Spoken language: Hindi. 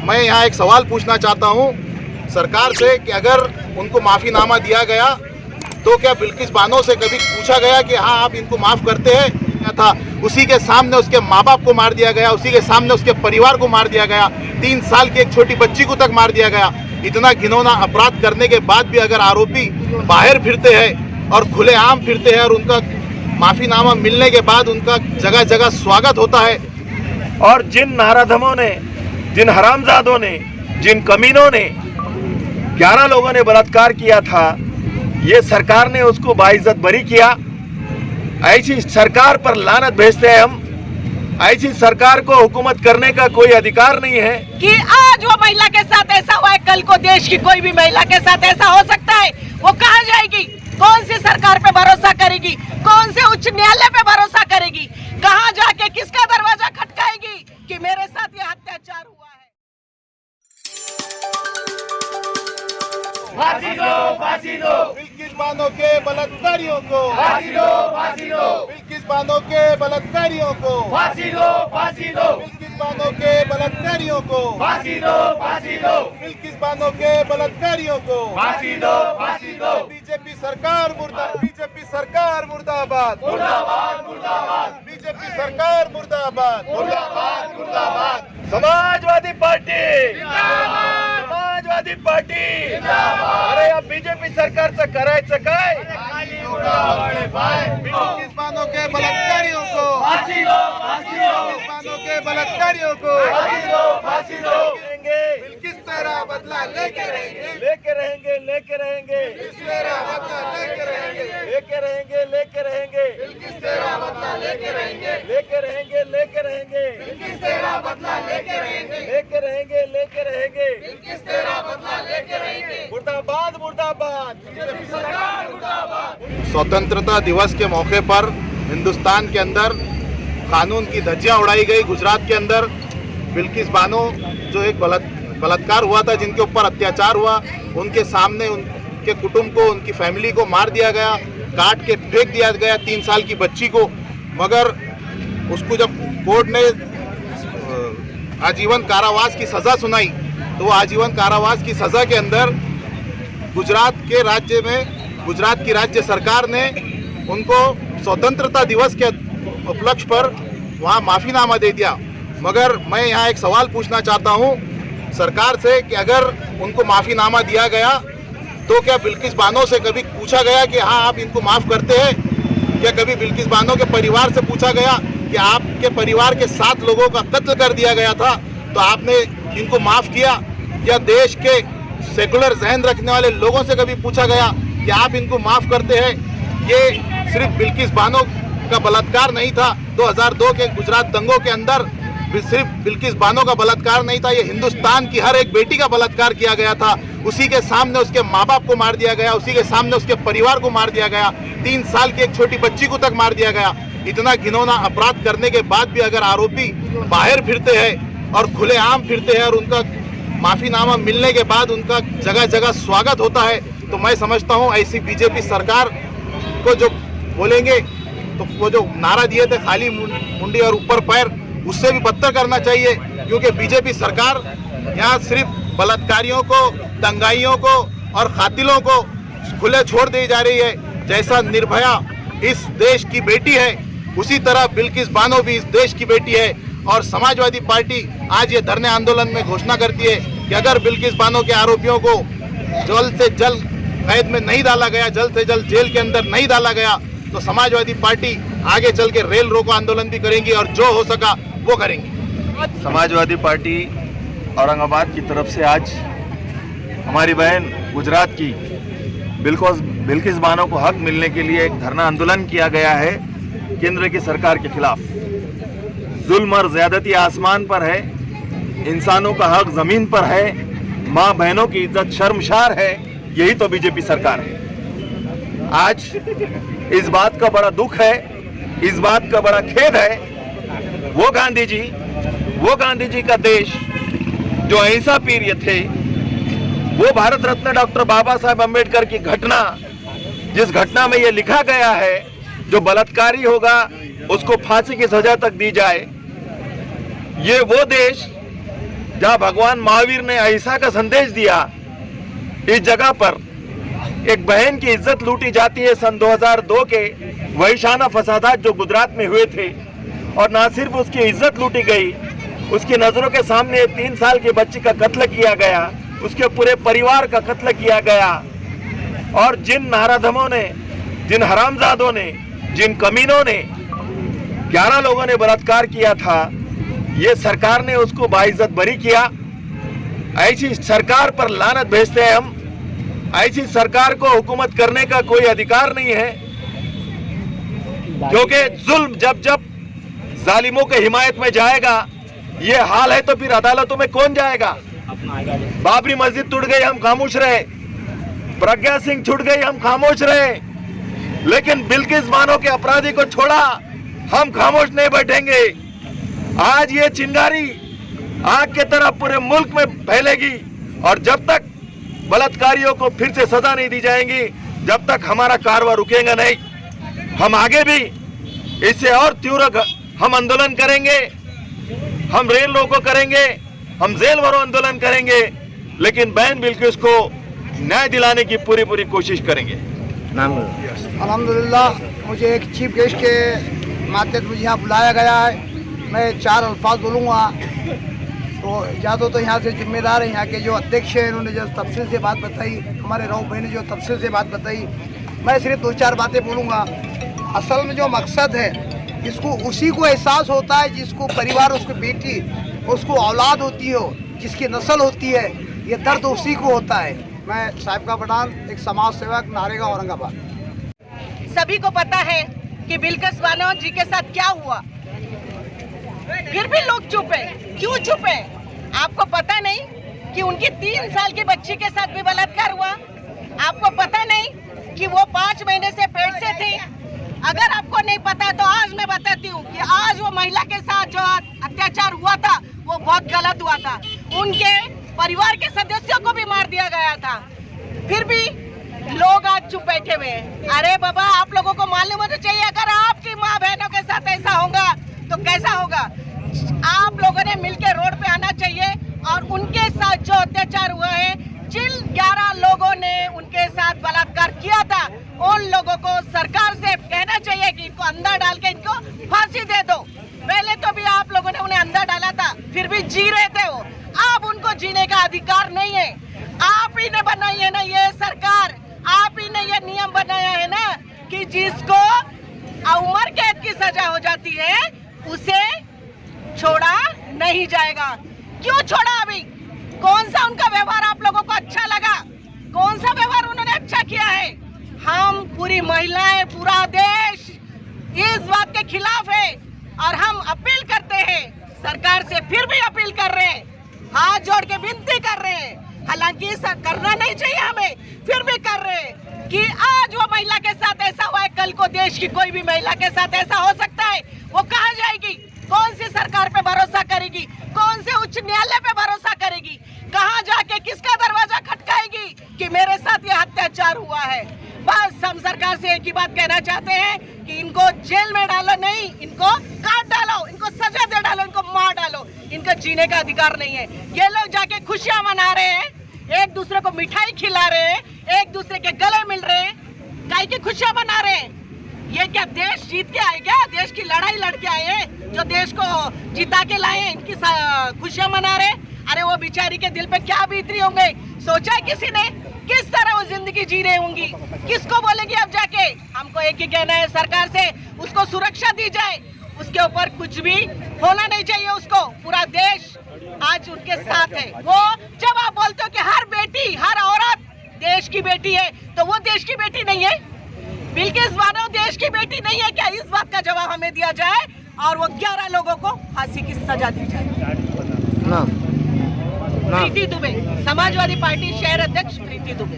मैं यहाँ एक सवाल पूछना चाहता हूँ सरकार से कि अगर उनको माफ़ीनामा दिया गया तो क्या बिल्किस बानो से कभी पूछा गया कि हाँ आप इनको माफ़ करते हैं? क्या था उसी के सामने उसके माँ बाप को मार दिया गया, उसी के सामने उसके परिवार को मार दिया गया, 3 साल की एक छोटी बच्ची को तक मार दिया गया। इतना घिनौना अपराध करने के बाद भी अगर आरोपी बाहर फिरते हैं और खुलेआम फिरते हैं और उनका माफ़ीनामा मिलने के बाद उनका जगह जगह स्वागत होता है, और जिन नाराधमों ने, जिन हरामजादों ने, जिन कमीनों ने 11 लोगों ने बलात्कार किया था, ये सरकार ने उसको बाइज्जत बरी किया। ऐसी सरकार पर लानत भेजते हैं हम। ऐसी सरकार को हुकूमत करने का कोई अधिकार नहीं है कि आज वो महिला के साथ ऐसा हुआ है, कल को देश की कोई भी महिला के साथ ऐसा हो सकता है। वो कहाँ जाएगी? कौन सी सरकार पे भरोसा करेगी? कौन से उच्च न्यायालय पे भरोसा करेगी? कहाँ जाके किसका दरवाजा खटकाएगी कि मेरे साथ ये अत्याचार हुआ है? फांसी दो, फांसी दो, बिल्किस बानो के बलात्कारियों को फांसी दो, फांसी दो, बिल्किस बानो के बलात्कारियों को फांसी दो, फांसी दो, बिल्किस बानो के बलात्कारियों को फांसी दो, फांसी दो, बिल्किस बानो के बलात्कारियों को फांसी दो, फांसी दो। बीजेपी सरकार मुर्दाबाद, बीजेपी सरकार मुर्दाबाद, मुर्दाबाद, मुर्दाबाद, बीजेपी सरकार मुर्दाबाद, मुर्दाबाद, मुर्दाबाद। समाजवादी पार्टी जिंदाबाद, समाजवादी पार्टी जिंदाबाद। अरे या बीजेपी सरकारचं करायचं काय? बिल्किस बानो के बलात्कारियों को फांसी दो, फांसी दो, बिल्किस बानो के बलात्कारियों को फांसी दो, फांसी दो। बिल्किस तेरा बदला लेके रहेंगे, लेके रहेंगे, लेके रहेंगे, बिल्किस तेरा बदला लेके रहेंगे, लेके रहेंगे, लेके रहेंगे, बिल्किस तेरा बदला लेके रहेंगे, लेके रहेंगे, लेके रहेंगे, बिल्किस तेरा बदला लेके रहेंगे, लेके रहेंगे, लेके रहेंगे। बिल्किस तेरा बदला लेके रहेंगे। मुर्दाबाद, मुर्दाबाद, बीजेपी सरकार मुर्दाबाद। स्वतंत्रता दिवस के मौके पर हिंदुस्तान के अंदर कानून की धज्जियां उड़ाई गई। गुजरात के अंदर बिल्किस बानो जो एक बलात्कार हुआ था, जिनके ऊपर अत्याचार हुआ, उनके सामने उनके कुटुंब को, उनकी फैमिली को मार दिया गया, काट के फेंक दिया गया 3 साल की बच्ची को। मगर उसको जब कोर्ट ने आजीवन कारावास की सज़ा सुनाई तो वो आजीवन कारावास की सज़ा के अंदर गुजरात की राज्य सरकार ने उनको स्वतंत्रता दिवस के उपलक्ष्य पर वहाँ माफ़ीनामा दे दिया। मगर मैं यहाँ एक सवाल पूछना चाहता हूँ सरकार से कि अगर उनको माफ़ीनामा दिया गया तो क्या बिल्किस बानो से कभी पूछा गया कि हाँ आप इनको माफ़ करते हैं? क्या कभी बिल्किस बानो के परिवार से पूछा गया कि आपके परिवार के 7 लोगों का कत्ल कर दिया गया था तो आपने इनको माफ़ किया? या देश के सेकुलर जहन रखने वाले लोगों से कभी पूछा गया कि आप इनको माफ़ करते हैं? ये सिर्फ बिल्किस बानो का बलात्कार नहीं था। 2002 के गुजरात दंगों के अंदर सिर्फ बिल्किस बानो का बलात्कार नहीं था, ये हिंदुस्तान की हर एक बेटी का बलात्कार किया गया था। उसी के सामने उसके माँ बाप को मार दिया गया, उसी के सामने उसके परिवार को मार दिया गया, 3 साल की एक छोटी बच्ची को तक मार दिया गया। इतना घिनौना अपराध करने के बाद भी अगर आरोपी बाहर फिरते हैं और खुलेआम फिरते हैं और उनका माफ़ीनामा मिलने के बाद उनका जगह जगह स्वागत होता है, तो मैं समझता हूँ ऐसी बीजेपी सरकार को जो बोलेंगे तो वो जो नारा दिए थे खाली मुंडी और ऊपर पैर, उससे भी बदतर करना चाहिए। क्योंकि बीजेपी सरकार यहाँ सिर्फ बलात्कारियों को, दंगाइयों को और कातिलों को खुले छोड़ दी जा रही है। जैसा निर्भया इस देश की बेटी है, उसी तरह बिल्किस बानो भी इस देश की बेटी है। और समाजवादी पार्टी आज ये धरने आंदोलन में घोषणा करती है कि अगर बिल्किस बानो के आरोपियों को जल्द से जल्द कैद में नहीं डाला गया, जल्द से जल्द जेल के अंदर नहीं डाला गया, तो समाजवादी पार्टी आगे चल के रेल रोको आंदोलन भी करेंगी और जो हो सका वो करेंगी। समाजवादी पार्टी औरंगाबाद की तरफ से आज हमारी बहन गुजरात की बिल्किस बानो को हक मिलने के लिए एक धरना आंदोलन किया गया है केंद्र की सरकार के खिलाफ। जुल्म और ज्यादती आसमान पर है, इंसानों का हक जमीन पर है, माँ बहनों की इज्जत शर्मशार है। यही तो बीजेपी सरकार है। आज इस बात का बड़ा दुख है, इस बात का बड़ा खेद है। वो गांधी जी का देश जो अहिंसा प्रिय थे, वो भारत रत्न डॉक्टर बाबा साहेब अम्बेडकर की घटना, जिस घटना में ये लिखा गया है जो बलात्कारी होगा उसको फांसी की सजा तक दी जाए, ये वो देश जहां भगवान महावीर ने अहिंसा का संदेश दिया, इस जगह पर एक बहन की इज्जत लूटी जाती है। सन 2002 के वहिशाना फसादात जो गुजरात में हुए थे, और ना सिर्फ उसकी इज्जत लूटी गई, उसकी नजरों के सामने 3 साल की बच्ची का कत्ल किया गया, उसके पूरे परिवार का कत्ल किया गया। और जिन नाराधमों ने, जिन हरामजादों ने, जिन कमीनों ने 11 लोगों ने बलात्कार किया था, ये सरकार ने उसको बाइज्जत बरी किया। ऐसी सरकार पर लानत भेजते हैं हम। ऐसी सरकार को हुकूमत करने का कोई अधिकार नहीं है, क्योंकि जुल्म जब जब जालिमों के हिमायत में जाएगा, ये हाल है तो फिर अदालतों में कौन जाएगा। बाबरी मस्जिद टूट गई, हम खामोश रहे। प्रज्ञा सिंह छूट गई, हम खामोश रहे। लेकिन बिल्किस बानो के अपराधी को छोड़ा, हम खामोश नहीं बैठेंगे। आज ये चिंगारी आग की तरह पूरे मुल्क में फैलेगी, और जब तक बलात्कारियों को फिर से सजा नहीं दी जाएगी, जब तक हमारा कारवां रुकेगा नहीं। हम आगे भी इससे और तीव्र हम आंदोलन करेंगे, हम रेल रोको करेंगे, हम जेल भरो आंदोलन करेंगे, लेकिन बहन बिल्किस को न्याय दिलाने की पूरी कोशिश करेंगे। अल्हम्दुलिल्लाह, मुझे एक चीफ गेस्ट के माध्यम से मुझे यहाँ बुलाया गया है। मैं 4 अल्फाज बोलूँगा, तो इजाज़त तो यहाँ से जिम्मेदार है यहाँ के जो अध्यक्ष हैं, इन्होंने जो तफसील से बात बताई, हमारे राव भाई ने जो तफसील से बात बताई। मैं सिर्फ 2-4 बातें बोलूँगा। असल में जो मकसद है, इसको उसी को एहसास होता है जिसको परिवार, उसकी बेटी, उसको औलाद होती हो, जिसकी नस्ल होती है, ये दर्द उसी को होता है। मैं साहिब का पठान, एक समाज सेवक, नारेगा, औरंगाबाद। सभी को पता है कि बिल्किस बानो जी के साथ क्या हुआ, फिर भी लोग चुप है। क्यों चुप है? आपको पता नहीं कि उनकी 3 साल की बच्ची के साथ भी बलात्कार हुआ? आपको पता नहीं कि वो 5 महीने से पेट से थे? अगर आपको नहीं पता तो आज मैं बताती हूँ कि आज वो महिला के साथ जो अत्याचार हुआ था वो बहुत गलत हुआ था। उनके परिवार के सदस्यों को भी मार दिया गया था, फिर भी लोग आज चुप बैठे हुए हैं। अरे बाबा, आप लोगों को मालूम होना चाहिए, अगर आपकी माँ बहनों के साथ ऐसा होगा तो कैसा होगा। आप लोगों ने मिलकर रोड पे आना चाहिए, और उनके साथ जो अत्याचार हुआ है, जिन 11 लोगों ने उनके साथ बलात्कार किया था, उन लोगों को सरकार से कहना चाहिए कि इनको अंदर डाल के इनको फांसी दे दो। पहले तो भी आप लोगों ने उन्हें अंदर डाला था, फिर भी जी रहे थे वो। अब उनको जीने का अधिकार नहीं है। आप ही ने बनाई है ना ये सरकार, आप ही ने ये नियम बनाया है ना कि जिसको उम्र कैद की सजा हो जाती है उसे छोड़ा नहीं जाएगा। क्यों छोड़ा? अभी कौन सा उनका व्यवहार आप लोगों को अच्छा लगा? कौन सा व्यवहार उन्होंने अच्छा किया है? हम पूरी महिलाएं, पूरा देश इस बात के खिलाफ है, और हम अपील करते हैं सरकार से, फिर भी अपील कर रहे हैं, हाथ जोड़ के विनती कर रहे हैं। हालांकि करना नहीं चाहिए हमें, फिर भी कर रहे हैं कि आज वो महिला के साथ ऐसा हुआ है, कल को देश की कोई भी महिला के साथ ऐसा हो सकता है। वो कहाँ जाएगी? कौन सी सरकार पे भरोसा करेगी? कौन से उच्च न्यायालय पे भरोसा करेगी? कहाँ जाके किसका दरवाजा खटकाएगी कि मेरे साथ ये अत्याचार हुआ है? बस हम सरकार से एक ही बात कहना चाहते हैं कि इनको जेल में डालो नहीं, इनको काट डालो, इनको सजा दे डालो, इनको मार डालो। इनका जीने का अधिकार नहीं है। ये लोग जाके खुशियां मना रहे हैं, एक दूसरे को मिठाई खिला रहे हैं, एक दूसरे के गले मिल रहे हैं, काहे की खुशियां मना रहे हैं? ये क्या देश जीत के आए? क्या देश की लड़ाई लड़ के आए हैं जो देश को जिता के लाए हैं? इनकी खुशियां मना रहे? अरे वो बेचारी के दिल पे क्या बीत रही होंगे? सोचा है किसी ने? किस तरह वो जिंदगी जी रही होंगी? किसको बोलेगी अब जाके? हमको एक ही कहना है सरकार से, उसको सुरक्षा दी जाए, उसके ऊपर कुछ भी होना नहीं चाहिए। उसको पूरा देश आज उनके साथ है। वो जब आप बोलते हो कि हर बेटी, हर औरत देश की बेटी है, तो वो देश की बेटी नहीं है? बिल्किस बानो देश की बेटी नहीं है क्या? इस बात का जवाब हमें दिया जाए, और वो 11 लोगों को फांसी की सजा दी जाए। प्रीति दुबे, समाजवादी पार्टी शहर अध्यक्ष प्रीति दुबे।